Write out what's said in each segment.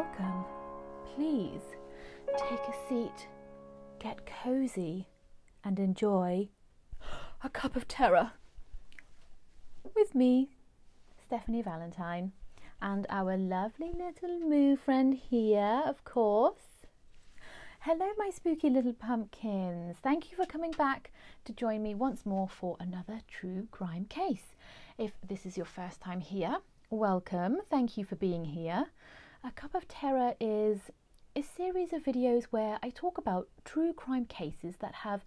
Welcome. Please take a seat, get cozy, and enjoy a cup of terror with me, Stefanie Valentine, and our lovely little moo friend here, of course. Hello, my spooky little pumpkins. Thank you for coming back to join me once more for another true crime case. If this is your first time here, welcome. Thank you for being here. A Cup of Terror is a series of videos where I talk about true crime cases that have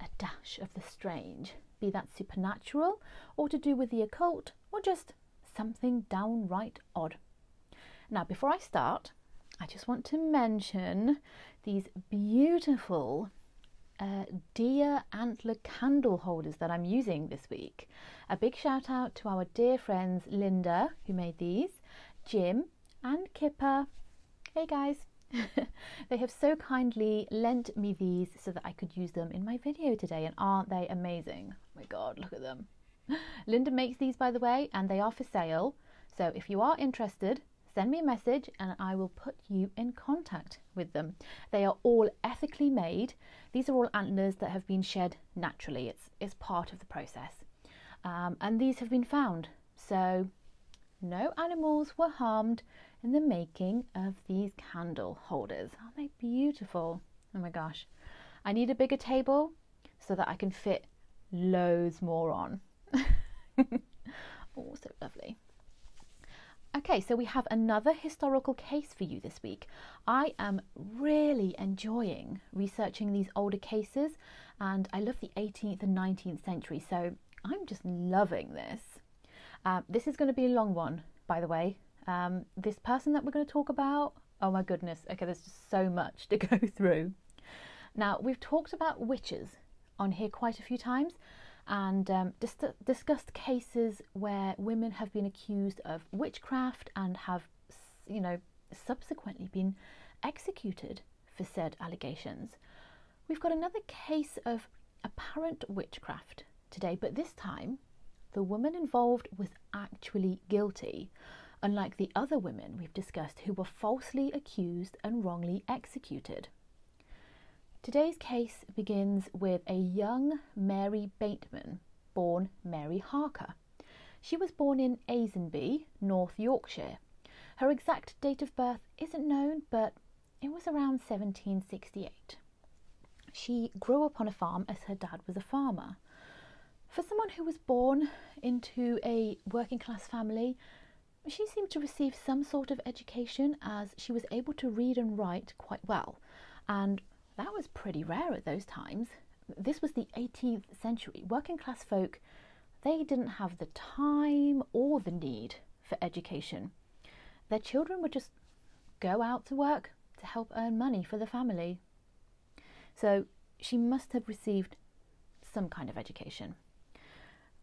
a dash of the strange, be that supernatural or to do with the occult or just something downright odd. Now, before I start, I just want to mention these beautiful deer antler candle holders that I'm using this week. A big shout out to our dear friends Linda, who made these, Jim and Kipper. Hey guys. They have so kindly lent me these so that I could use them in my video today, and aren't they amazing? Oh my god, look at them. Linda makes these, by the way, and they are for sale, so if you are interested, send me a message and I will put you in contact with them. They are all ethically made. These are all antlers that have been shed naturally. It's part of the process, and these have been found, so no animals were harmed in the making of these candle holders. Aren't they beautiful? Oh my gosh. I need a bigger table so that I can fit loads more on. Oh, so lovely. Okay, so we have another historical case for you this week. I am really enjoying researching these older cases, and I love the 18th and 19th century, so I'm just loving this. This is going to be a long one, by the way. This person that we're going to talk about, oh my goodness, okay, there's just so much to go through. Now, we've talked about witches on here quite a few times, and discussed cases where women have been accused of witchcraft and have, you know, subsequently been executed for said allegations. We've got another case of apparent witchcraft today, but this time the woman involved was actually guilty, unlike the other women we've discussed who were falsely accused and wrongly executed. Today's case begins with a young Mary Bateman, born Mary Harker. She was born in Asenby, North Yorkshire. Her exact date of birth isn't known, but it was around 1768. She grew up on a farm as her dad was a farmer. For someone who was born into a working class family, she seemed to receive some sort of education, as she was able to read and write quite well, and that was pretty rare at those times. This was the 18th century. Working class folk, they didn't have the time or the need for education. Their children would just go out to work to help earn money for the family. So she must have received some kind of education.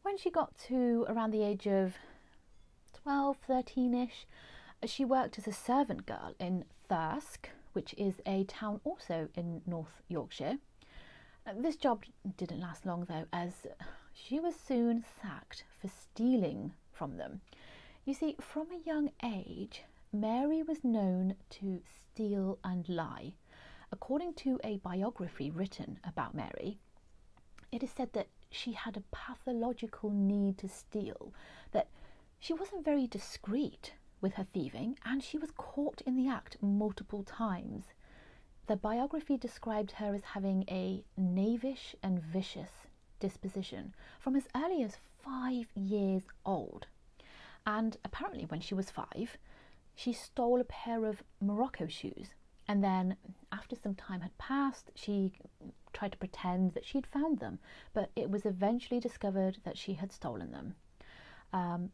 When she got to around the age of 12, 13-ish, she worked as a servant girl in Thirsk, which is a town also in North Yorkshire. This job didn't last long though, as she was soon sacked for stealing from them. You see, from a young age, Mary was known to steal and lie. According to a biography written about Mary, it is said that she had a pathological need to steal, that she wasn't very discreet with her thieving, and she was caught in the act multiple times. The biography described her as having a knavish and vicious disposition from as early as 5 years old. And apparently when she was 5, she stole a pair of Morocco shoes, and then after some time had passed, she tried to pretend that she'd found them, but it was eventually discovered that she had stolen them.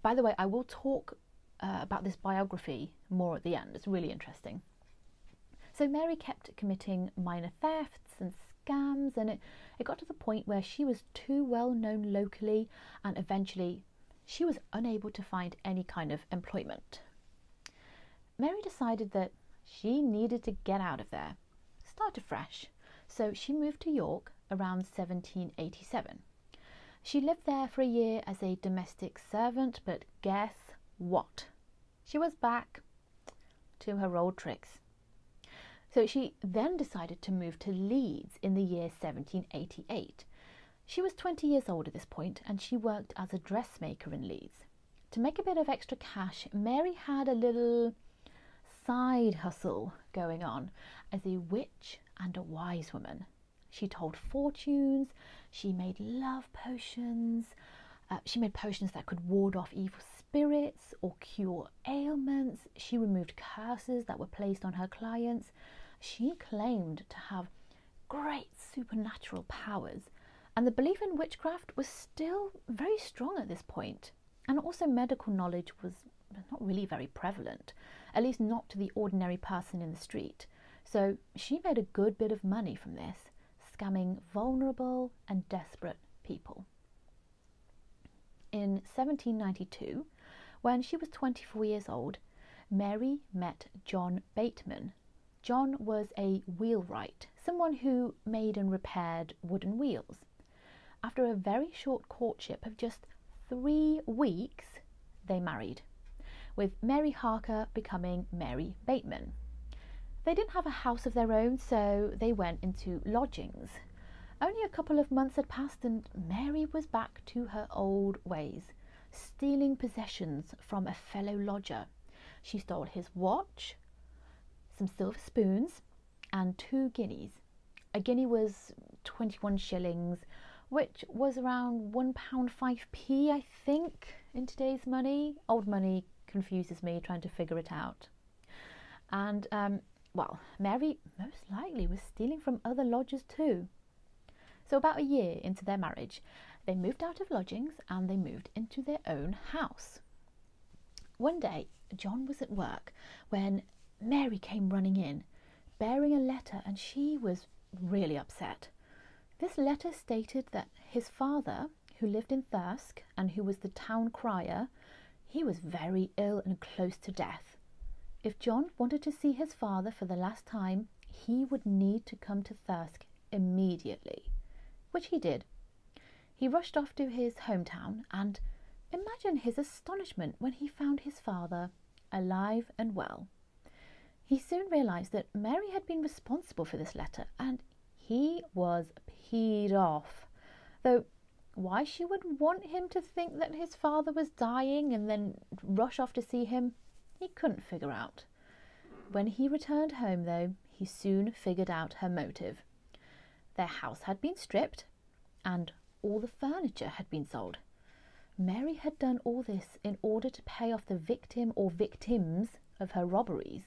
By the way, I will talk about this biography more at the end. It's really interesting. So Mary kept committing minor thefts and scams, and it got to the point where she was too well known locally, and eventually she was unable to find any kind of employment. Mary decided that she needed to get out of there, start afresh, so she moved to York around 1787. She lived there for a year as a domestic servant, but guess what? She was back to her old tricks. So she then decided to move to Leeds in the year 1788. She was 20 years old at this point, and she worked as a dressmaker in Leeds. To make a bit of extra cash, Mary had a little side hustle going on as a witch and a wise woman. She told fortunes, she made love potions, she made potions that could ward off evil spirits or cure ailments. She removed curses that were placed on her clients. She claimed to have great supernatural powers, and the belief in witchcraft was still very strong at this point. And also medical knowledge was not really very prevalent, at least not to the ordinary person in the street. So she made a good bit of money from this, scamming vulnerable and desperate people. In 1792, when she was 24 years old, Mary met John Bateman. John was a wheelwright, someone who made and repaired wooden wheels. After a very short courtship of just 3 weeks, they married, with Mary Harker becoming Mary Bateman. They didn't have a house of their own, so they went into lodgings. Only a couple of months had passed and Mary was back to her old ways, stealing possessions from a fellow lodger. She stole his watch, some silver spoons, and 2 guineas. A guinea was 21 shillings, which was around £1.05p, I think, in today's money. Old money confuses me trying to figure it out. And, well, Mary most likely was stealing from other lodgers too. So about a year into their marriage, they moved out of lodgings and they moved into their own house. One day, John was at work when Mary came running in, bearing a letter, and she was really upset. This letter stated that his father, who lived in Thirsk and who was the town crier, he was very ill and close to death. If John wanted to see his father for the last time, he would need to come to Thirsk immediately, which he did. He rushed off to his hometown, and imagine his astonishment when he found his father alive and well. He soon realised that Mary had been responsible for this letter, and he was peed off. Though why she would want him to think that his father was dying and then rush off to see him, he couldn't figure out. When he returned home, though, he soon figured out her motive. Their house had been stripped and all the furniture had been sold. Mary had done all this in order to pay off the victim or victims of her robberies.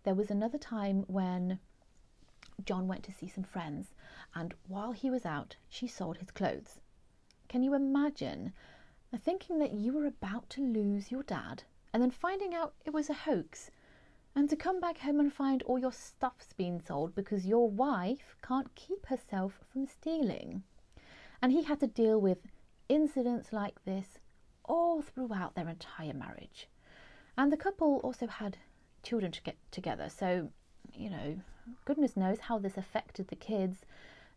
There was another time when John went to see some friends, and while he was out, she sold his clothes. Can you imagine thinking that you were about to lose your dad and then finding out it was a hoax, and to come back home and find all your stuff's been sold because your wife can't keep herself from stealing? And he had to deal with incidents like this all throughout their entire marriage. And the couple also had children to get together, so, you know, goodness knows how this affected the kids,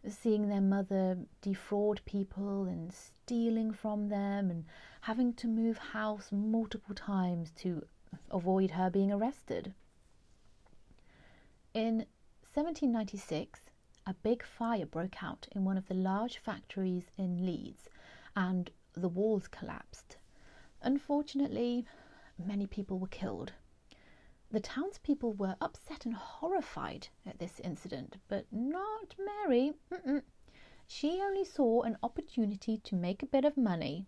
seeing their mother defraud people and stealing from them and having to move house multiple times to avoid her being arrested. In 1796, a big fire broke out in one of the large factories in Leeds and the walls collapsed. Unfortunately, many people were killed. The townspeople were upset and horrified at this incident, but not Mary. She only saw an opportunity to make a bit of money.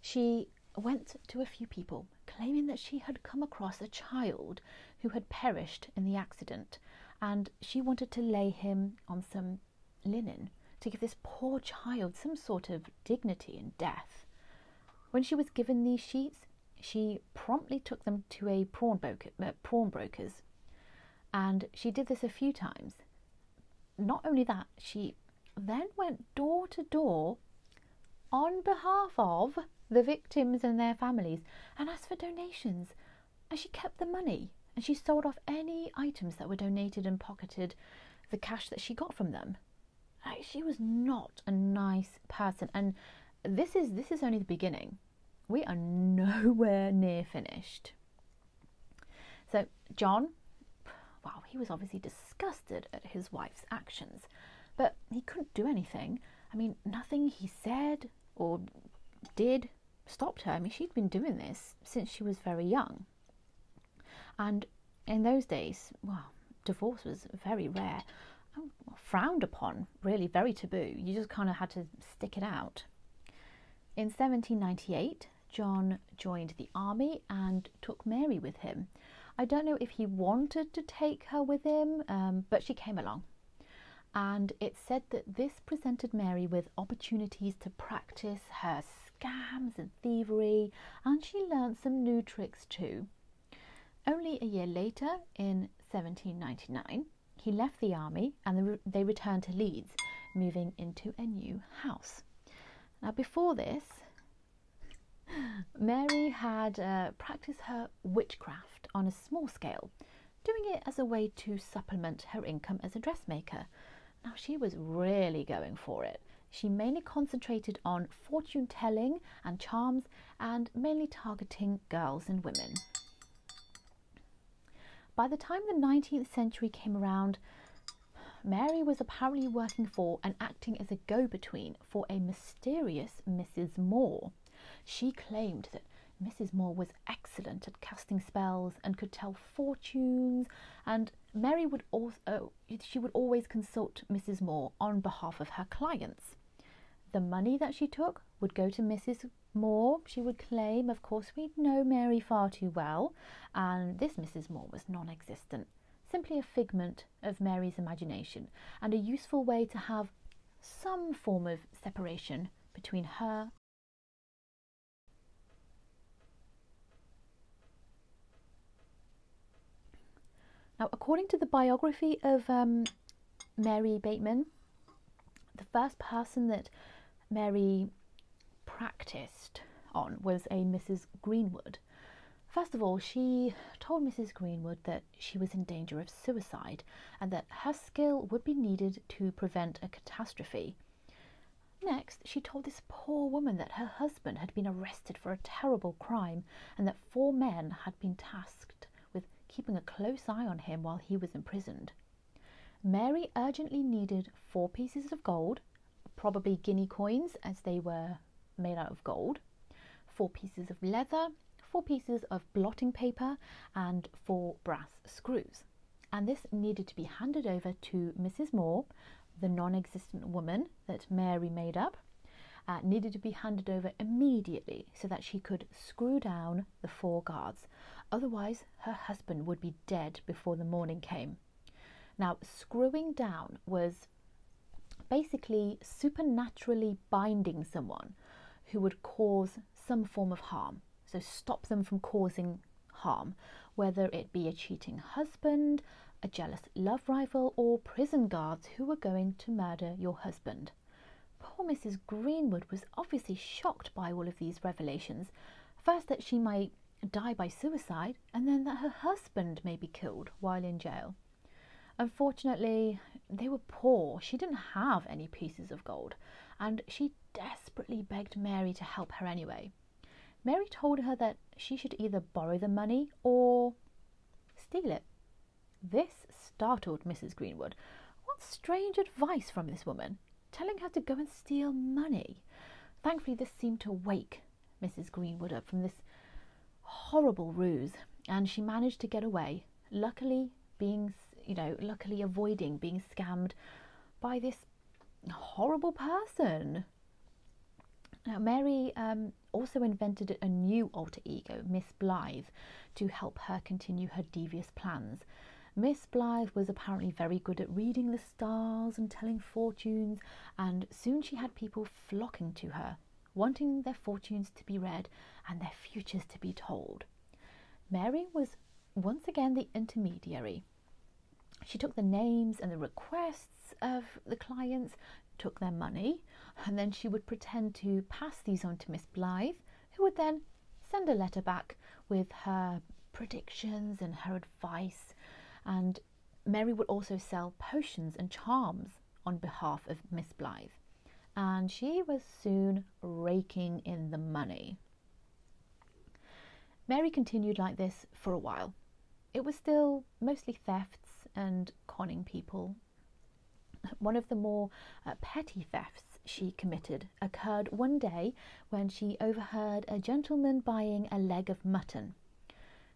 She went to a few people, claiming that she had come across a child who had perished in the accident, and she wanted to lay him on some linen to give this poor child some sort of dignity in death. When she was given these sheets, she promptly took them to a pawnbroker's, and she did this a few times. Not only that, she then went door to door on behalf of the victims and their families and asked for donations, and she kept the money and she sold off any items that were donated and pocketed the cash that she got from them. She was not a nice person, and this is only the beginning. We are nowhere near finished. So John, well, he was obviously disgusted at his wife's actions, but he couldn't do anything. I mean, nothing he said or did stopped her. I mean, she'd been doing this since she was very young. And in those days, well, divorce was very rare, frowned upon, really very taboo. You just kind of had to stick it out. In 1798, John joined the army and took Mary with him. I don't know if he wanted to take her with him, but she came along. And it's said that this presented Mary with opportunities to practice her scams and thievery, and she learned some new tricks too. Only a year later, in 1799, he left the army and they returned to Leeds, moving into a new house. Now, before this, Mary had practiced her witchcraft on a small scale, doing it as a way to supplement her income as a dressmaker. Now, she was really going for it. She mainly concentrated on fortune telling and charms, and mainly targeting girls and women. By the time the 19th century came around, Mary was apparently working for and acting as a go-between for a mysterious Mrs. Moore. She claimed that Mrs. Moore was excellent at casting spells and could tell fortunes, and Mary would always consult Mrs. Moore on behalf of her clients. The money that she took would go to Mrs. Moore, she would claim. Of course, we know Mary far too well, and this Mrs. Moore was non-existent, simply a figment of Mary's imagination, and a useful way to have some form of separation between her. Now, according to the biography of Mary Bateman, the first person that Mary practiced on was a Mrs. Greenwood. First of all, she told Mrs. Greenwood that she was in danger of suicide and that her skill would be needed to prevent a catastrophe. Next, she told this poor woman that her husband had been arrested for a terrible crime and that 4 men had been tasked with keeping a close eye on him while he was imprisoned. Mary urgently needed 4 pieces of gold, probably guinea coins as they were made out of gold, 4 pieces of leather, 4 pieces of blotting paper, and 4 brass screws. And this needed to be handed over to Mrs. Moore, the non-existent woman that Mary made up, needed to be handed over immediately so that she could screw down the 4 guards. Otherwise, her husband would be dead before the morning came. Now, screwing down was basically supernaturally binding someone who would cause some form of harm, so stop them from causing harm, whether it be a cheating husband, a jealous love rival, or prison guards who were going to murder your husband. Poor Mrs. Greenwood was obviously shocked by all of these revelations. First, that she might die by suicide, and then that her husband may be killed while in jail. Unfortunately, they were poor. She didn't have any pieces of gold, and she desperately begged Mary to help her anyway. Mary told her that she should either borrow the money or steal it. This startled Mrs. Greenwood. What strange advice from this woman, telling her to go and steal money. Thankfully, this seemed to wake Mrs. Greenwood up from this horrible ruse, and she managed to get away, luckily avoiding being scammed by this horrible person. Now, Mary also invented a new alter ego, Miss Blythe, to help her continue her devious plans. Miss Blythe was apparently very good at reading the stars and telling fortunes, and soon she had people flocking to her, wanting their fortunes to be read and their futures to be told. Mary was once again the intermediary. She took the names and the requests of the clients, took their money, and then she would pretend to pass these on to Miss Blythe, who would then send a letter back with her predictions and her advice. And Mary would also sell potions and charms on behalf of Miss Blythe, and she was soon raking in the money. Mary continued like this for a while. it was still mostly thefts and conning people. One of the more petty thefts she committed occurred one day when she overheard a gentleman buying a leg of mutton.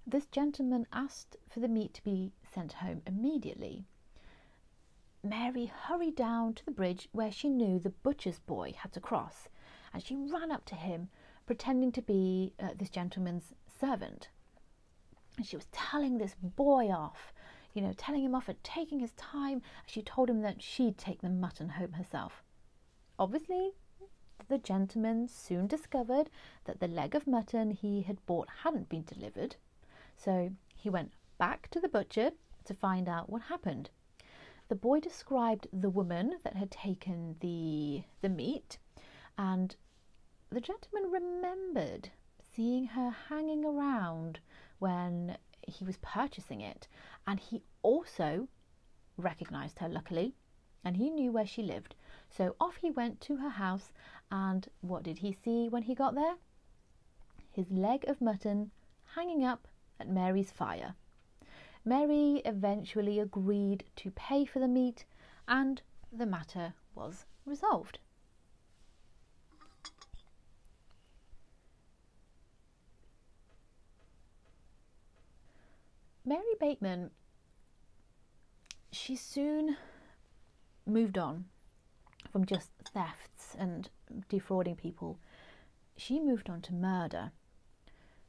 This gentleman asked for the meat to be sent home immediately. Mary hurried down to the bridge where she knew the butcher's boy had to cross, and she ran up to him, pretending to be this gentleman's servant. And she was telling this boy off, telling him off at taking his time. She told him that she'd take the mutton home herself. Obviously, the gentleman soon discovered that the leg of mutton he had bought hadn't been delivered, so he went back to the butcher to find out what happened. The boy described the woman that had taken the meat, and the gentleman remembered seeing her hanging around when he was purchasing it, and he also recognised her, luckily, and he knew where she lived. So off he went to her house, and what did he see when he got there? His leg of mutton hanging up at Mary's fire. Mary eventually agreed to pay for the meat, and the matter was resolved. Mary Bateman, she soon moved on from just thefts and defrauding people. She moved on to murder.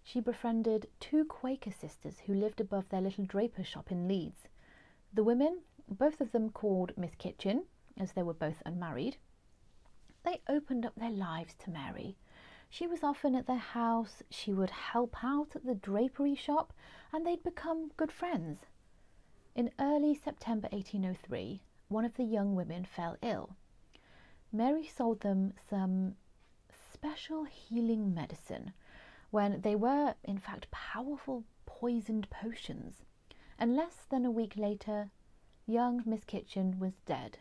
She befriended two Quaker sisters who lived above their little draper shop in Leeds. The women, both of them called Miss Kitchen, as they were both unmarried, they opened up their lives to Mary. She was often at their house, she would help out at the drapery shop, and they'd become good friends. In early September 1803, one of the young women fell ill. Mary sold them some special healing medicine, when they were, in fact, powerful poisoned potions. And less than a week later, young Miss Kitchen was dead.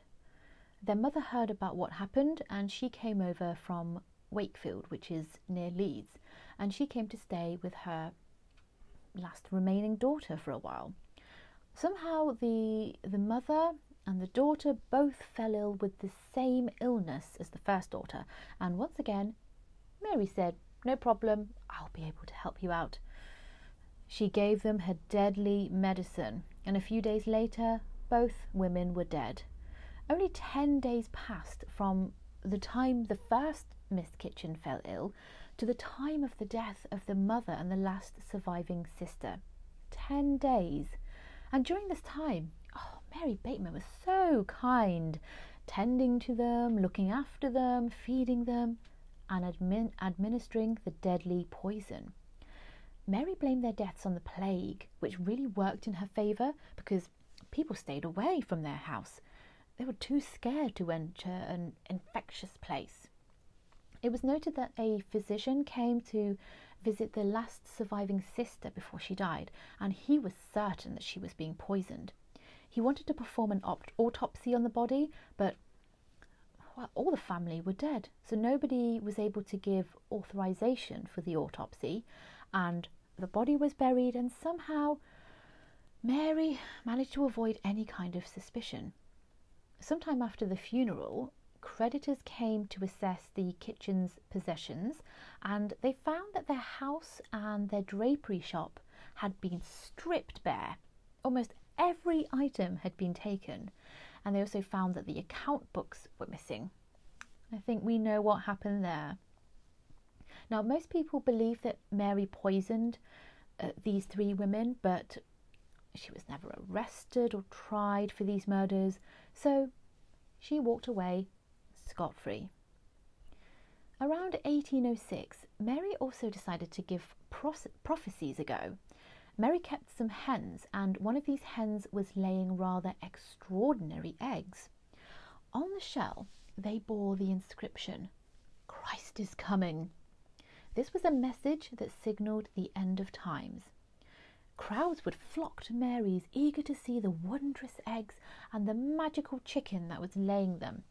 Their mother heard about what happened, and she came over from Wakefield, which is near Leeds, and she came to stay with her last remaining daughter for a while. Somehow the mother and the daughter both fell ill with the same illness as the first daughter, and once again Mary said, "No problem, I'll be able to help you out." She gave them her deadly medicine, and a few days later both women were dead. Only 10 days passed from the time the first Miss Kitchen fell ill to the time of the death of the mother and the last surviving sister. 10 days. And during this time, Mary Bateman was so kind, tending to them, looking after them, feeding them, and administering the deadly poison. Mary blamed their deaths on the plague, which really worked in her favour because people stayed away from their house. They were too scared to enter an infectious place. It was noted that a physician came to visit the last surviving sister before she died, and he was certain that she was being poisoned. He wanted to perform an autopsy on the body, but all the family were dead, so nobody was able to give authorization for the autopsy, and the body was buried, and somehow Mary managed to avoid any kind of suspicion. Sometime after the funeral, creditors came to assess the Kitchen's possessions, and they found that their house and their drapery shop had been stripped bare. Almost every item had been taken, and they also found that the account books were missing. I think we know what happened there. Now, most people believe that Mary poisoned these three women, but she was never arrested or tried for these murders, so she walked away scot-free. Around 1806, Mary also decided to give prophecies a go. Mary kept some hens, and one of these hens was laying rather extraordinary eggs. On the shell, they bore the inscription, "Christ is coming." This was a message that signalled the end of times. Crowds would flock to Mary's, eager to see the wondrous eggs and the magical chicken that was laying them.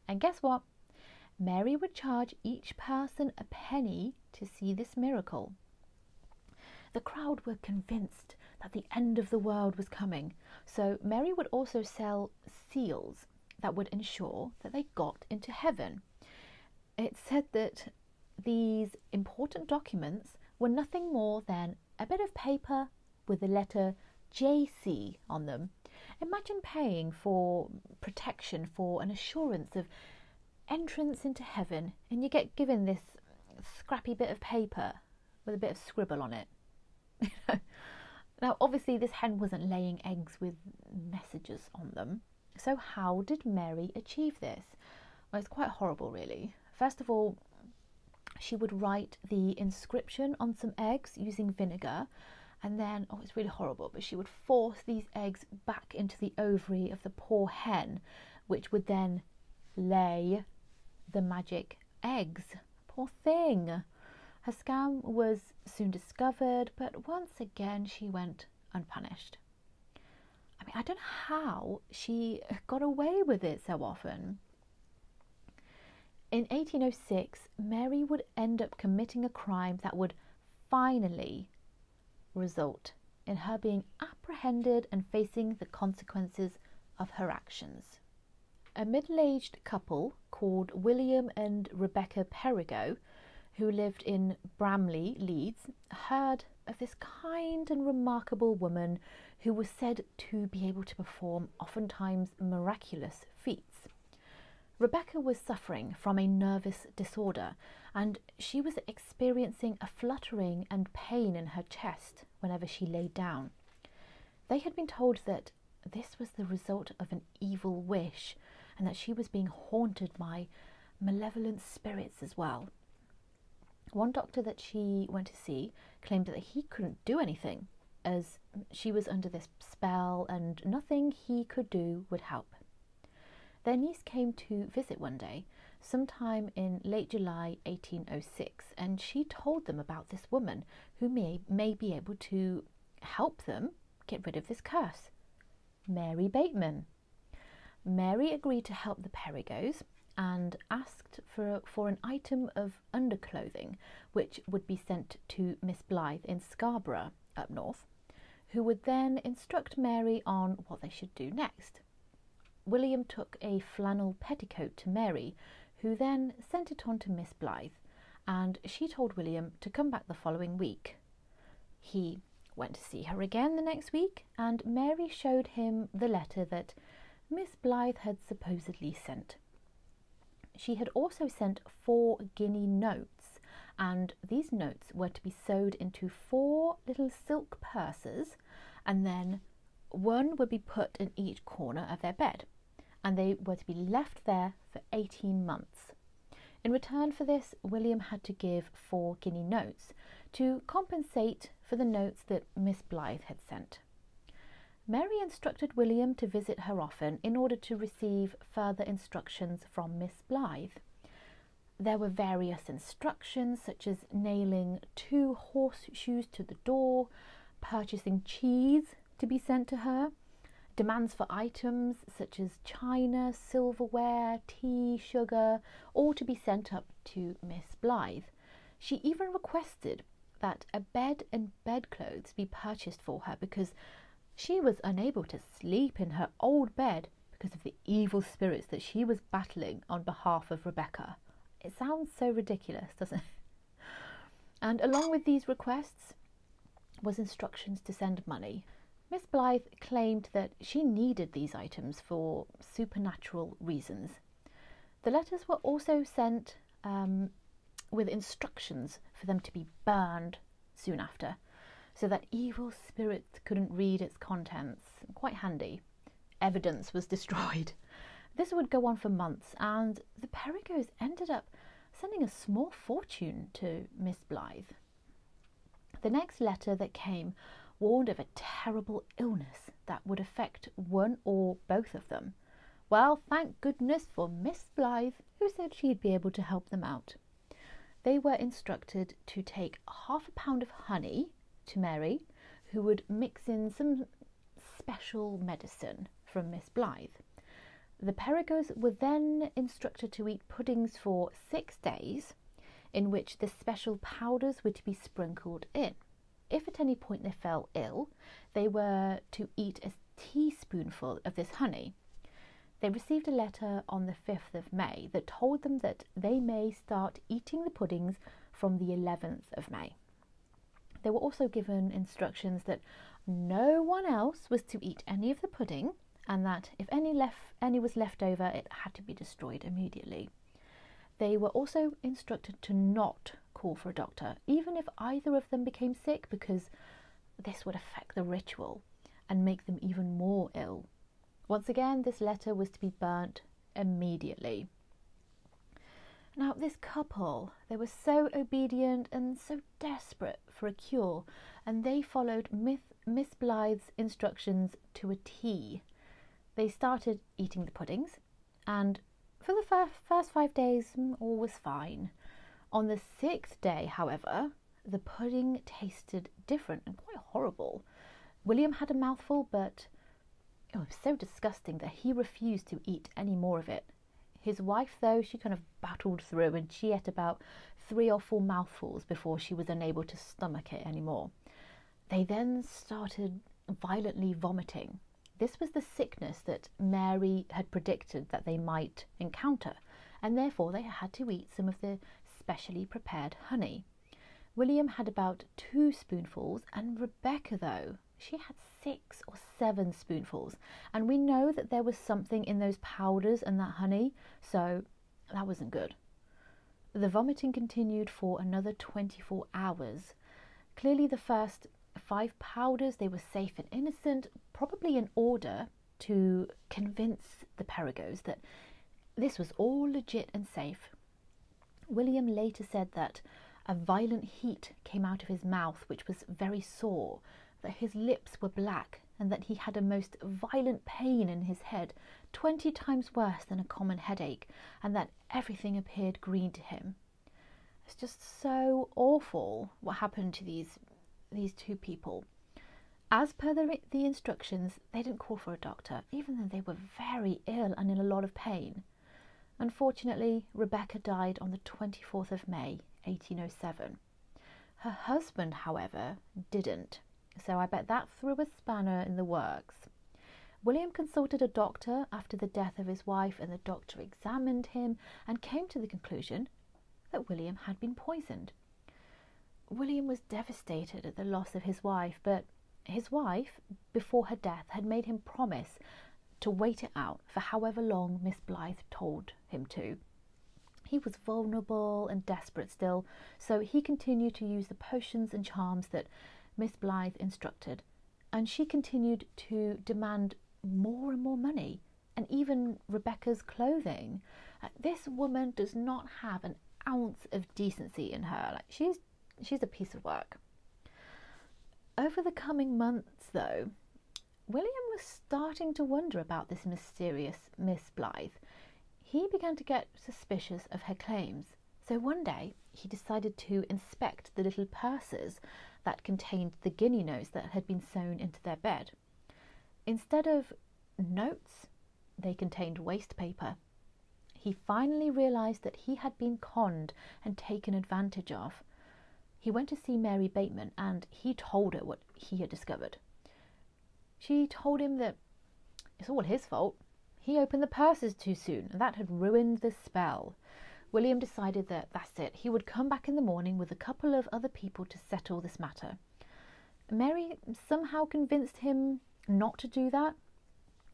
And guess what? Mary would charge each person a penny to see this miracle. The crowd were convinced that the end of the world was coming. So Mary would also sell seals that would ensure that they got into heaven. It said that these important documents were nothing more than a bit of paper with the letter JC on them. Imagine paying for protection, for an assurance of entrance into heaven, and you get given this scrappy bit of paper with a bit of scribble on it. Now, obviously, this hen wasn't laying eggs with messages on them. So how did Mary achieve this? Well, it's quite horrible, really. First of all, she would write the inscription on some eggs using vinegar, and then, oh, it's really horrible, but she would force these eggs back into the ovary of the poor hen, which would then lay the magic eggs. Poor thing. Her scam was soon discovered, but once again she went unpunished. I mean, I don't know how she got away with it so often. In 1806, Mary would end up committing a crime that would finally result in her being apprehended and facing the consequences of her actions. A middle-aged couple called William and Rebecca Perigo, who lived in Bramley, Leeds, heard of this kind and remarkable woman who was said to be able to perform oftentimes miraculous feats. Rebecca was suffering from a nervous disorder, and she was experiencing a fluttering and pain in her chest whenever she lay down. They had been told that this was the result of an evil wish, and that she was being haunted by malevolent spirits as well. One doctor that she went to see claimed that he couldn't do anything, as she was under this spell and nothing he could do would help. Their niece came to visit one day, sometime in late July 1806, and she told them about this woman who may be able to help them get rid of this curse. Mary Bateman. Mary agreed to help the Perigos and asked for an item of underclothing, which would be sent to Miss Blythe in Scarborough, up north, who would then instruct Mary on what they should do next. William took a flannel petticoat to Mary, who then sent it on to Miss Blythe, and she told William to come back the following week. He went to see her again the next week, and Mary showed him the letter that Miss Blythe had supposedly sent. She had also sent 4 guinea notes, and these notes were to be sewed into 4 little silk purses, and then one would be put in each corner of their bed, and they were to be left there for 18 months. In return for this, William had to give 4 guinea notes to compensate for the notes that Miss Blythe had sent. Mary instructed William to visit her often in order to receive further instructions from Miss Blythe. There were various instructions, such as nailing 2 horseshoes to the door, purchasing cheese to be sent to her, demands for items such as china, silverware, tea, sugar, all to be sent up to Miss Blythe. She even requested that a bed and bedclothes be purchased for her because she was unable to sleep in her old bed because of the evil spirits that she was battling on behalf of Rebecca. It sounds so ridiculous, doesn't it? And along with these requests was instructions to send money. Miss Blythe claimed that she needed these items for supernatural reasons. The letters were also sent with instructions for them to be burned soon after, so that evil spirits couldn't read its contents. Quite handy. Evidence was destroyed. This would go on for months, and the Perigos ended up sending a small fortune to Miss Blythe. The next letter that came warned of a terrible illness that would affect one or both of them. Well, thank goodness for Miss Blythe, who said she'd be able to help them out. They were instructed to take ½ a pound of honey to Mary, who would mix in some special medicine from Miss Blythe. The Perigos were then instructed to eat puddings for 6 days, in which the special powders were to be sprinkled in. if at any point they fell ill, they were to eat a teaspoonful of this honey. They received a letter on the 5th of May that told them that they may start eating the puddings from the 11th of May. They were also given instructions that no one else was to eat any of the pudding, and that if any was left over, it had to be destroyed immediately. They were also instructed to not call for a doctor, even if either of them became sick, because this would affect the ritual and make them even more ill. Once again, this letter was to be burnt immediately. Now, this couple, they were so obedient and so desperate for a cure, and they followed Miss Blythe's instructions to a T. They started eating the puddings, and for the first 5 days, all was fine. On the 6th day, however, the pudding tasted different and quite horrible. William had a mouthful, but it was so disgusting that he refused to eat any more of it. His wife, though, she kind of battled through, and she ate about 3 or 4 mouthfuls before she was unable to stomach it anymore. They then started violently vomiting. This was the sickness that Mary had predicted that they might encounter, and therefore they had to eat some of the specially prepared honey. William had about 2 spoonfuls, and Rebecca, though, she had 6 or 7 spoonfuls, and we know that there was something in those powders and that honey, so that wasn't good. The vomiting continued for another 24 hours. Clearly the first 5 powders, they were safe and innocent, probably in order to convince the Perigos that this was all legit and safe. William later said that a violent heat came out of his mouth, which was very sore, that his lips were black, and that he had a most violent pain in his head, 20 times worse than a common headache, and that everything appeared green to him. It's just so awful what happened to these 2 people. As per the instructions, they didn't call for a doctor, even though they were very ill and in a lot of pain. Unfortunately, Rebecca died on the 24th of May, 1807. Her husband, however, didn't, so I bet that threw a spanner in the works. William consulted a doctor after the death of his wife, and the doctor examined him and came to the conclusion that William had been poisoned. William was devastated at the loss of his wife, but his wife, before her death, had made him promise to wait it out for however long Miss Blythe told him to. He was vulnerable and desperate still, so he continued to use the potions and charms that Miss Blythe instructed, and she continued to demand more and more money, and even Rebecca's clothing. This woman does not have an ounce of decency in her. She's a piece of work. Over the coming months, though, William was starting to wonder about this mysterious Miss Blythe. He began to get suspicious of her claims, so one day he decided to inspect the little purses that contained the guinea notes that had been sewn into their bed. Instead of notes, they contained waste paper. He finally realised that he had been conned and taken advantage of. He went to see Mary Bateman, and he told her what he had discovered. She told him that it's all his fault. He opened the purses too soon, and that had ruined the spell. William decided that that's it. He would come back in the morning with a couple of other people to settle this matter. Mary somehow convinced him not to do that,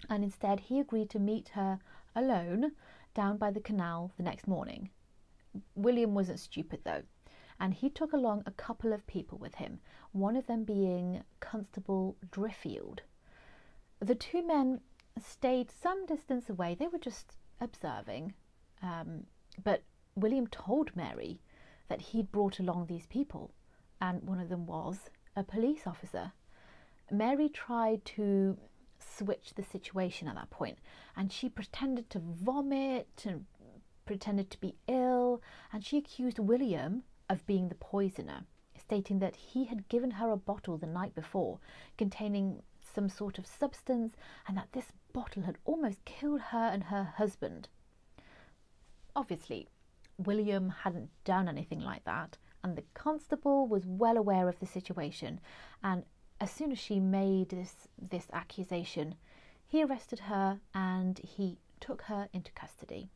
and instead he agreed to meet her alone down by the canal the next morning. William wasn't stupid, though, and he took along a couple of people with him, one of them being Constable Driffield. The 2 men stayed some distance away. They were just observing, but William told Mary that he'd brought along these people, and one of them was a police officer. Mary tried to switch the situation at that point, and she pretended to vomit and pretended to be ill, and she accused William of being the poisoner, stating that he had given her a bottle the night before containing some sort of substance, and that this bottle had almost killed her and her husband. Obviously, William hadn't done anything like that, and the constable was well aware of the situation, and as soon as she made this accusation, he arrested her and he took her into custody.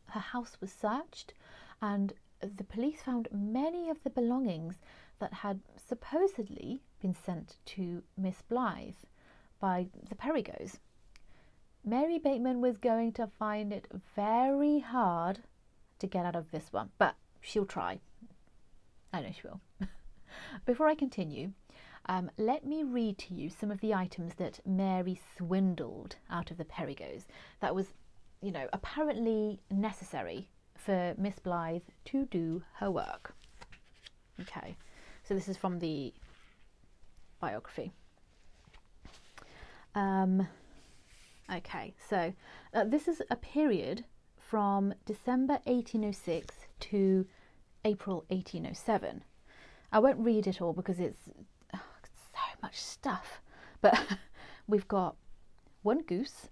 Her house was searched, and the police found many of the belongings that had supposedly been sent to Miss Blythe by the Perigos. Mary Bateman was going to find it very hard to get out of this one, but she'll try. I know she will. Before I continue, let me read to you some of the items that Mary swindled out of the Perigos that was, apparently necessary for Miss Blythe to do her work. Okay, so this is from the biography. Okay, so this is a period from December 1806 to April 1807. I won't read it all because it's so much stuff, but we've got one goose,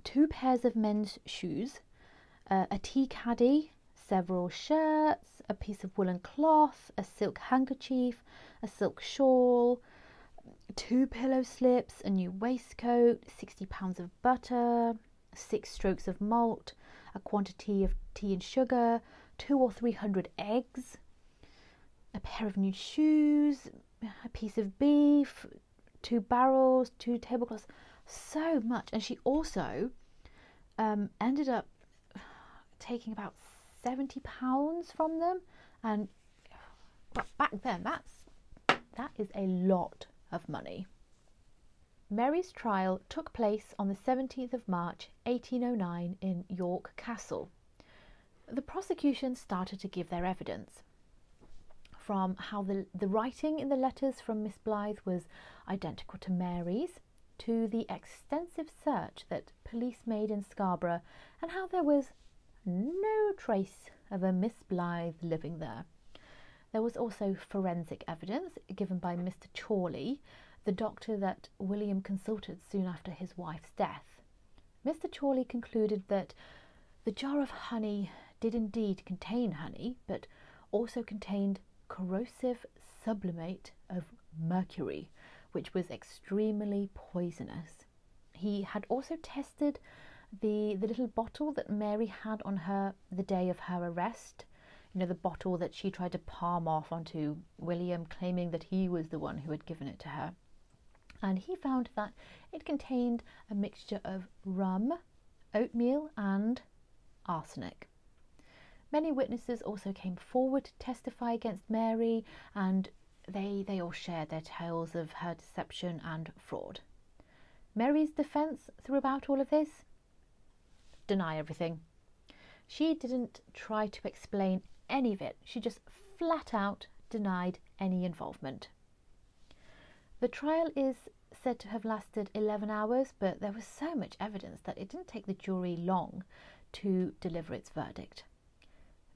2 pairs of men's shoes, a tea caddy, several shirts, a piece of woolen cloth, a silk handkerchief, a silk shawl, 2 pillow slips, a new waistcoat, 60 pounds of butter, 6 strokes of malt, a quantity of tea and sugar, 200 or 300 eggs, a pair of new shoes, a piece of beef, 2 barrels, 2 tablecloths, so much. And she also ended up taking about £70 from them, and back then that is a lot of money. Mary's trial took place on the 17th of March 1809 in York Castle. The prosecution started to give their evidence, from how the writing in the letters from Miss Blythe was identical to Mary's, to the extensive search that police made in Scarborough and how there was no trace of a Miss Blythe living there. There was also forensic evidence given by Mr. Chorley, the doctor that William consulted soon after his wife's death. Mr. Chorley concluded that the jar of honey did indeed contain honey, but also contained corrosive sublimate of mercury, which was extremely poisonous. He had also tested the little bottle that Mary had on her the day of her arrest, the bottle that she tried to palm off onto William, claiming that he was the one who had given it to her. And he found that it contained a mixture of rum, oatmeal and arsenic. Many witnesses also came forward to testify against Mary, and they all shared their tales of her deception and fraud. Mary's defence throughout all of this? Deny everything. She didn't try to explain any of it. She just flat out denied any involvement. The trial is said to have lasted 11 hours, but there was so much evidence that it didn't take the jury long to deliver its verdict.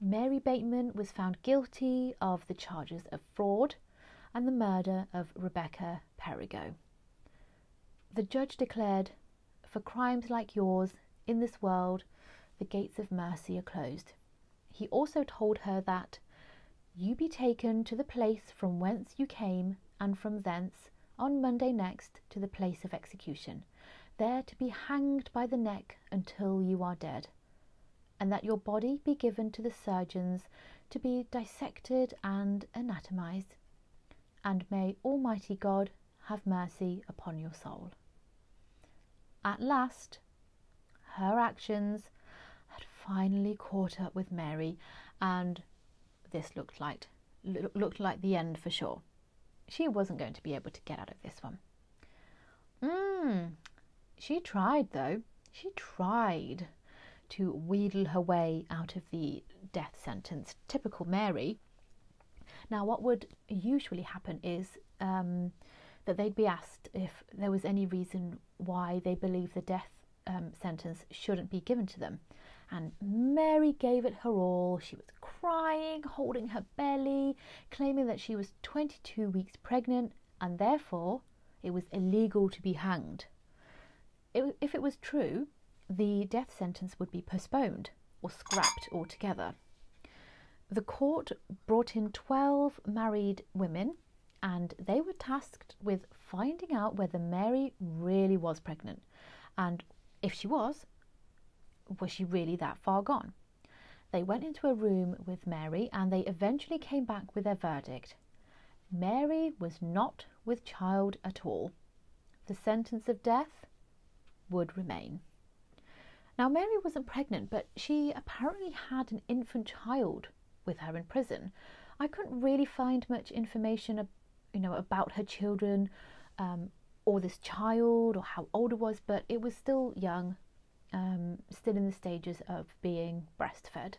Mary Bateman was found guilty of the charges of fraud and the murder of Rebecca Perigo. The judge declared, "For crimes like yours, in this world, the gates of mercy are closed." He also told her that you be taken to the place from whence you came, and from thence, on Monday next, to the place of execution, there to be hanged by the neck until you are dead, and that your body be given to the surgeons to be dissected and anatomized, and may Almighty God have mercy upon your soul. At last, her actions had finally caught up with Mary, and this looked like the end for sure. She wasn't going to be able to get out of this one. She tried, though. She tried to wheedle her way out of the death sentence. Typical Mary. Now, what would usually happen is that they'd be asked if there was any reason why they believe the death sentence shouldn't be given to them. And Mary gave it her all. She was crying, holding her belly, claiming that she was 22 weeks pregnant and therefore it was illegal to be hanged. If it was true, the death sentence would be postponed or scrapped altogether. The court brought in 12 married women, and they were tasked with finding out whether Mary really was pregnant, and if she was she really that far gone? They went into a room with Mary, and they eventually came back with their verdict. Mary was not with child at all. The sentence of death would remain. Now, Mary wasn't pregnant, but she apparently had an infant child with her in prison. I couldn't really find much information, about her children, or this child, or how old it was, but it was still young, still in the stages of being breastfed.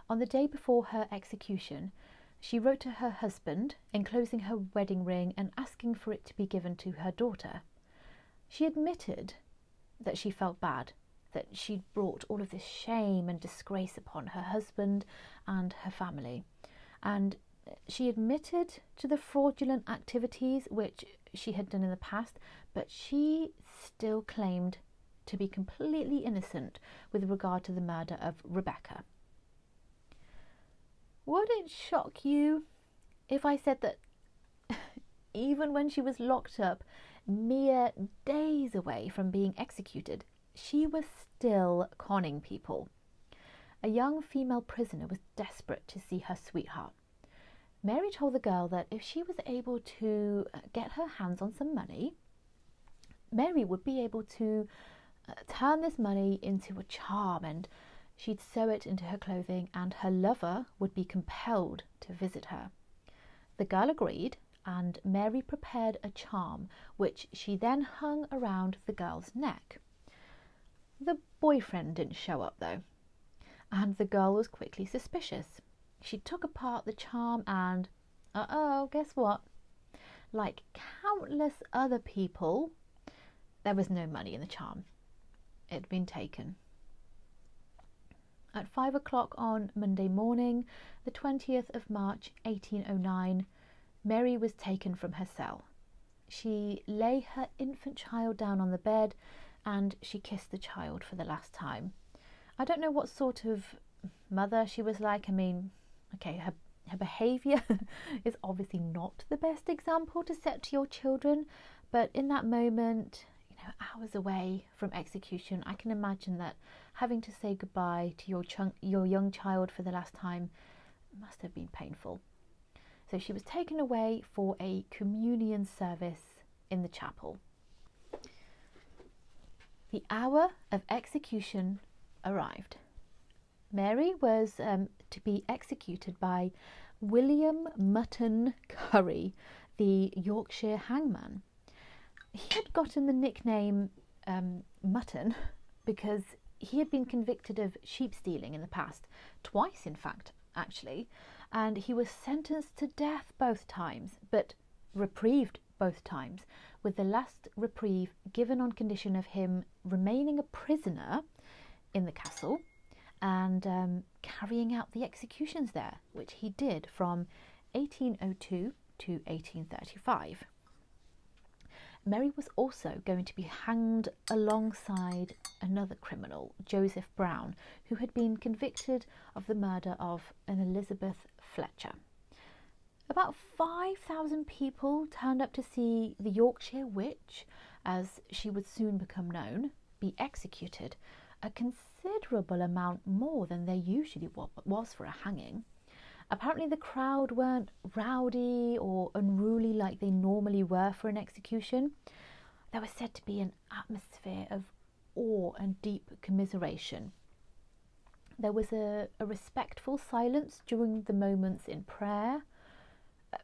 On the day before her execution, she wrote to her husband, enclosing her wedding ring and asking for it to be given to her daughter. She admitted that she felt bad, that she'd brought all of this shame and disgrace upon her husband and her family. And she admitted to the fraudulent activities which she had done in the past, but she still claimed to be completely innocent with regard to the murder of Rebecca. Would it shock you if I said that even when she was locked up, mere days away from being executed, she was still conning people? A young female prisoner was desperate to see her sweetheart. Mary told the girl that if she was able to get her hands on some money, Mary would be able to turn this money into a charm, and she'd sew it into her clothing, and her lover would be compelled to visit her. The girl agreed, and Mary prepared a charm, which she then hung around the girl's neck. The boyfriend didn't show up though, and the girl was quickly suspicious. She took apart the charm and, guess what? Like countless other people, there was no money in the charm. It had been taken. At 5 o'clock on Monday morning, the 20th of March 1809, Mary was taken from her cell. She lay her infant child down on the bed, and she kissed the child for the last time. I don't know what sort of mother she was like. I mean, okay, her behaviour is obviously not the best example to set to your children, but in that moment, hours away from execution, I can imagine that having to say goodbye to your young child for the last time must have been painful. So she was taken away for a communion service in the chapel. The hour of execution arrived. Mary was to be executed by William Mutton Curry, the Yorkshire hangman. He had gotten the nickname Mutton because he had been convicted of sheep stealing in the past, twice in fact, actually, and he was sentenced to death both times, but reprieved both times, with the last reprieve given on condition of him remaining a prisoner in the castle and carrying out the executions there, which he did from 1802 to 1835. Mary was also going to be hanged alongside another criminal, Joseph Brown, who had been convicted of the murder of an Elizabeth Fletcher. About 5,000 people turned up to see the Yorkshire Witch, as she would soon become known, be executed, a considerable amount more than there usually was for a hanging. Apparently the crowd weren't rowdy or unruly like they normally were for an execution. There was said to be an atmosphere of awe and deep commiseration. There was a respectful silence during the moments in prayer.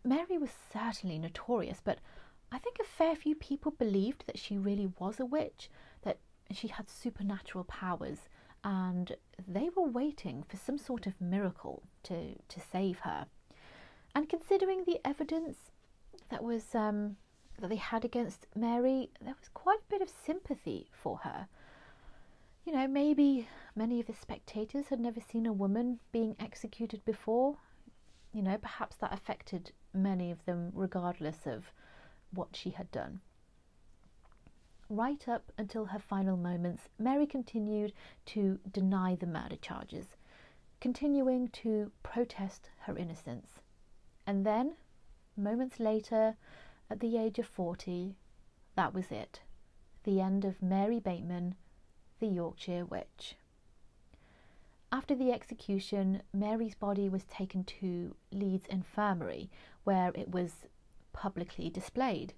Mary was certainly notorious, but I think a fair few people believed that she really was a witch, that she had supernatural powers, and they were waiting for some sort of miracle to save her. And considering the evidence that was that they had against Mary, there was quite a bit of sympathy for her. Maybe many of the spectators had never seen a woman being executed before. Perhaps that affected many of them regardless of what she had done. Right up until her final moments, Mary continued to deny the murder charges. continuing to protest her innocence. And then, moments later, at the age of 40, that was it. The end of Mary Bateman, the Yorkshire Witch. After the execution, Mary's body was taken to Leeds Infirmary, where it was publicly displayed.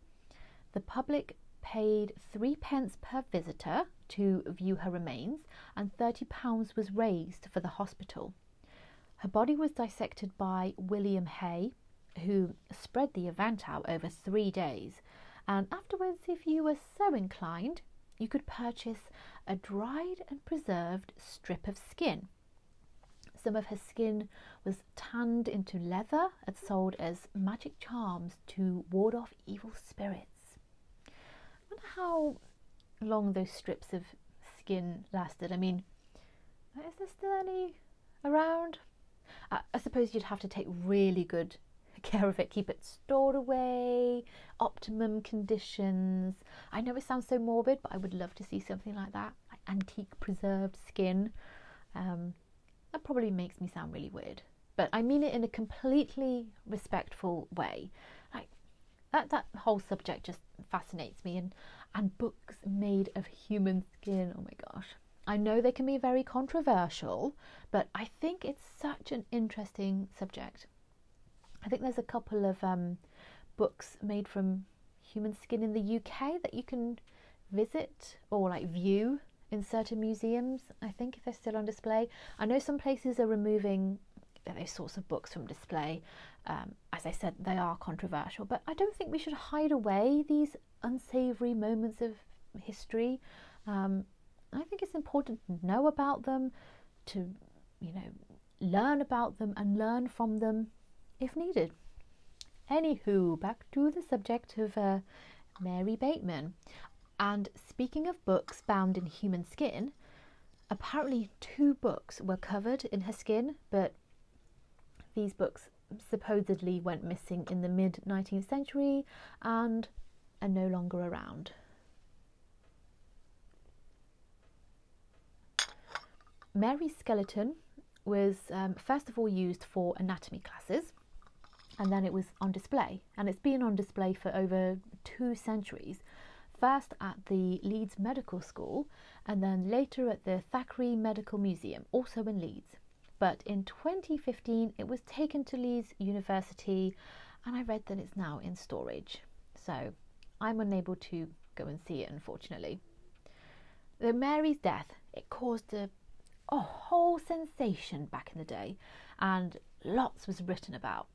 The public paid 3p per visitor to view her remains, and £30 was raised for the hospital. Her body was dissected by William Hay, who spread the event out over 3 days, and afterwards, if you were so inclined, you could purchase a dried and preserved strip of skin. Some of her skin was tanned into leather and sold as magic charms to ward off evil spirits. I wonder how long those strips of skin lasted. I mean, is there still any around? I suppose you'd have to take really good care of it, keep it stored away, optimum conditions. I know it sounds so morbid, but I would love to see something like that, like antique preserved skin. That probably makes me sound really weird, but I mean it in a completely respectful way. Like that whole subject just fascinates me, and books made of human skin, oh my gosh. I know they can be very controversial, but I think it's such an interesting subject. I think there's a couple of books made from human skin in the UK that you can visit or like view in certain museums, I think, if they're still on display. I know some places are removing those sorts of books from display. As I said, they are controversial, but I don't think we should hide away these unsavoury moments of history. I think it's important to know about them, to, learn about them and learn from them if needed. Anywho, back to the subject of Mary Bateman. And speaking of books bound in human skin, apparently 2 books were covered in her skin, but these books supposedly went missing in the mid-19th century and are no longer around. Mary's skeleton was first of all used for anatomy classes, and then it was on display, and it's been on display for over 2 centuries. First at the Leeds Medical School, and then later at the Thackeray Medical Museum, also in Leeds. But in 2015 it was taken to Leeds University, and I read that it's now in storage. So I'm unable to go and see it, unfortunately. Mary's death, it caused a whole sensation back in the day, and lots was written about.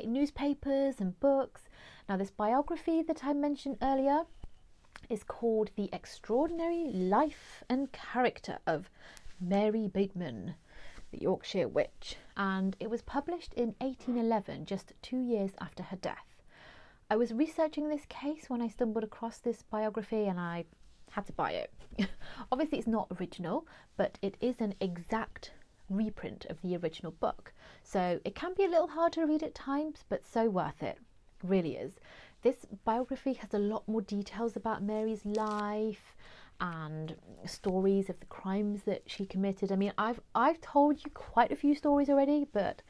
Newspapers and books. Now, this biography that I mentioned earlier is called The Extraordinary Life and Character of Mary Bateman, the Yorkshire Witch, and it was published in 1811, just 2 years after her death. I was researching this case when I stumbled across this biography, and I had to buy it. Obviously, it's not original, but it is an exact reprint of the original book, so it can be a little hard to read at times, but so worth it. Really is. This biography has a lot more details about Mary's life and stories of the crimes that she committed. I mean, I've told you quite a few stories already, but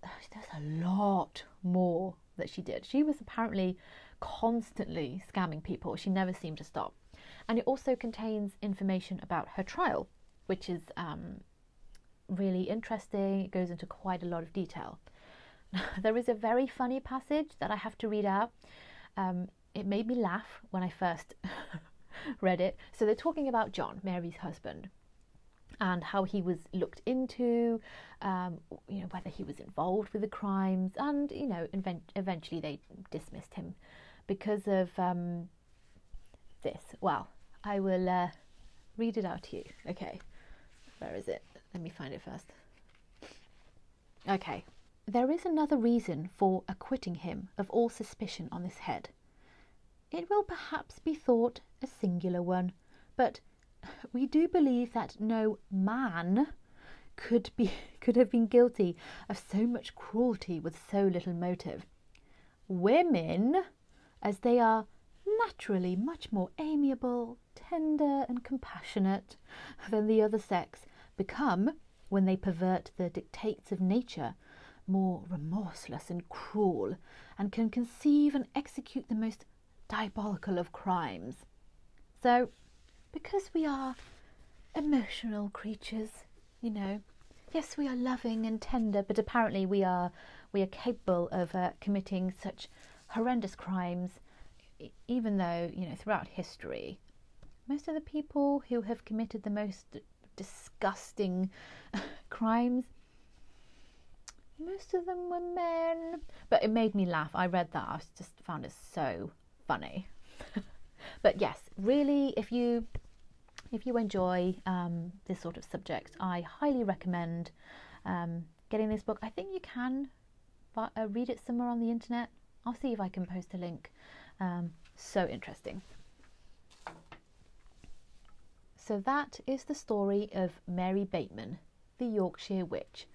there's a lot more that she did. She was apparently constantly scamming people. She never seemed to stop. And it also contains information about her trial, which is really interesting. It goes into quite a lot of detail. There is a very funny passage that I have to read out. It made me laugh when I first read it. So they're talking about John, Mary's husband, and how he was looked into, whether he was involved with the crimes, and eventually they dismissed him because of this. Well, I will read it out to you. Okay, where is it? Let me find it first. Okay. There is another reason for acquitting him of all suspicion on this head. It will perhaps be thought a singular one, but we do believe that no man could have been guilty of so much cruelty with so little motive. Women, as they are naturally much more amiable, tender and compassionate than the other sex, become, when they pervert the dictates of nature, more remorseless and cruel, and can conceive and execute the most diabolical of crimes. So, because we are emotional creatures, you know, yes, we are loving and tender, but apparently we are capable of committing such horrendous crimes, even though, you know, throughout history, most of the people who have committed the most disgusting crimes, most of them were men. But it made me laugh. I read that. I just found it so funny. But yes, really, if you enjoy this sort of subject, I highly recommend getting this book. I think you can read it somewhere on the internet. I'll see if I can post a link. So interesting. So that is the story of Mary Bateman, the Yorkshire Witch.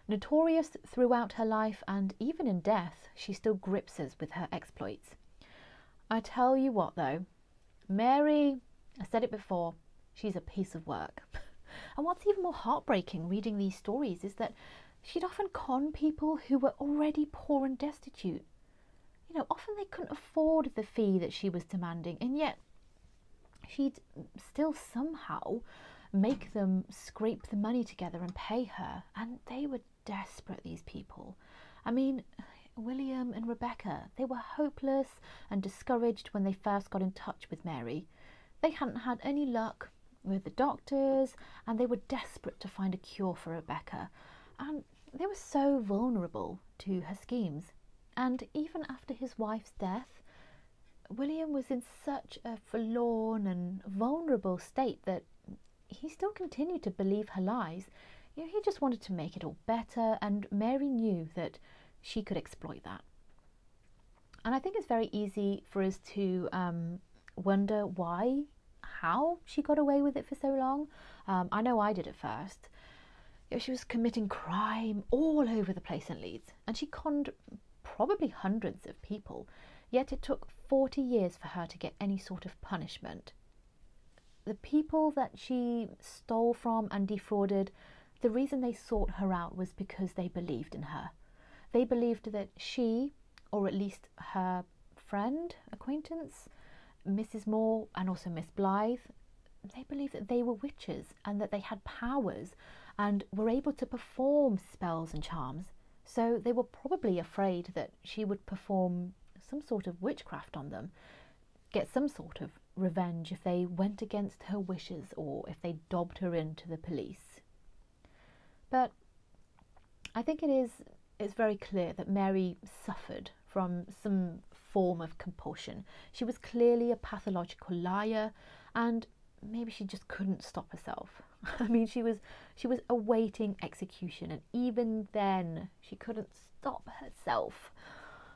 Notorious throughout her life and even in death, she still grips us with her exploits. I tell you what though, Mary, I said it before, she's a piece of work. And what's even more heartbreaking reading these stories is that she'd often con people who were already poor and destitute. You know, often they couldn't afford the fee that she was demanding, and yet she'd still somehow make them scrape the money together and pay her. And they were desperate, these people. I mean, William and Rebecca, they were hopeless and discouraged when they first got in touch with Mary. They hadn't had any luck with the doctors, and they were desperate to find a cure for Rebecca. And they were so vulnerable to her schemes. And even after his wife's death, William was in such a forlorn and vulnerable state that he still continued to believe her lies. You know, he just wanted to make it all better, and Mary knew that she could exploit that. And I think it's very easy for us to wonder how she got away with it for so long. I know I did at first. You know, she was committing crime all over the place in Leeds, and she conned probably hundreds of people, yet it took 40 years for her to get any sort of punishment. The people that she stole from and defrauded, the reason they sought her out was because they believed in her. They believed that she, or at least her friend, acquaintance, Mrs. Moore and also Miss Blythe, they believed that they were witches and that they had powers and were able to perform spells and charms. So they were probably afraid that she would perform some sort of witchcraft on them, get some sort of revenge if they went against her wishes or if they dobbed her into the police. But I think it's very clear that Mary suffered from some form of compulsion. She was clearly a pathological liar, and maybe she just couldn't stop herself. I mean, she was awaiting execution, and even then she couldn't stop herself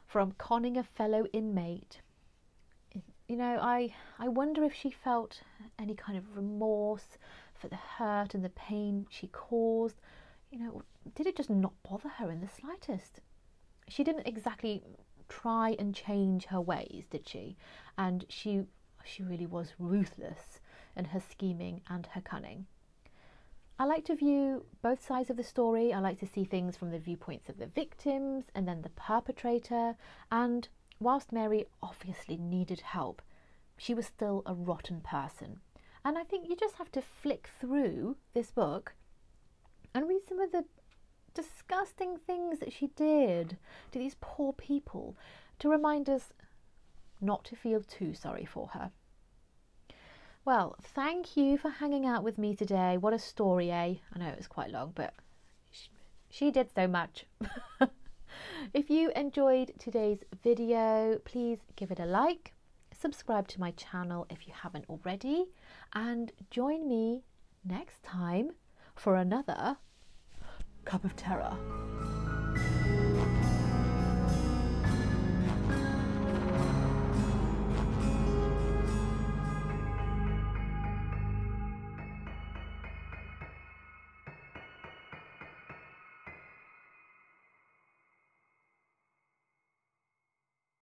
from conning a fellow inmate. You know, I wonder if she felt any kind of remorse for the hurt and the pain she caused. You know, did it just not bother her in the slightest? She didn't exactly try and change her ways, did she? And she really was ruthless in her scheming and her cunning. I like to view both sides of the story. I like to see things from the viewpoints of the victims and then the perpetrator. And whilst Mary obviously needed help, she was still a rotten person. And I think you just have to flick through this book and read some of the disgusting things that she did to these poor people to remind us not to feel too sorry for her. Well, thank you for hanging out with me today. What a story, eh? I know it was quite long, but she did so much. If you enjoyed today's video, please give it a like, subscribe to my channel if you haven't already, and join me next time for another cup of terror.